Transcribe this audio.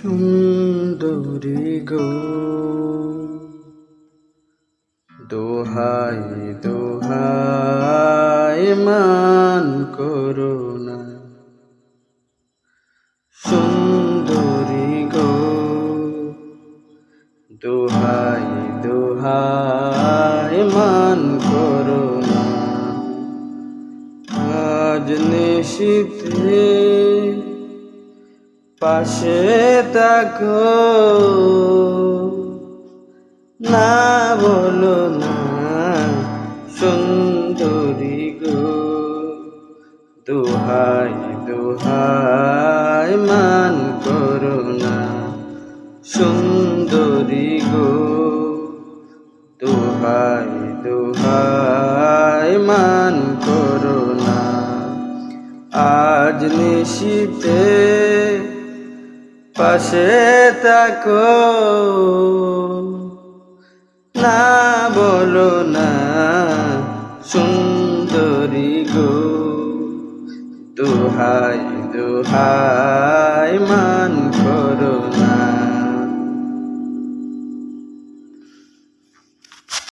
সুন্দরী গো, দোহাই দোহাই মান করো না। সুন্দরী গো, দোহাই দোহাই মান করো না। আজ নিশীথে পাশে থাকো, না বলো না। সুন্দরী গো, দোহাই দোহাই মান করো না। সুন্দরী গো, দোহাই দোহাই মান করো না। আজ নিশীথে পাশে থাকো, না বলো না। সুন্দরী গো, দোহাই দোহাই মান করো না।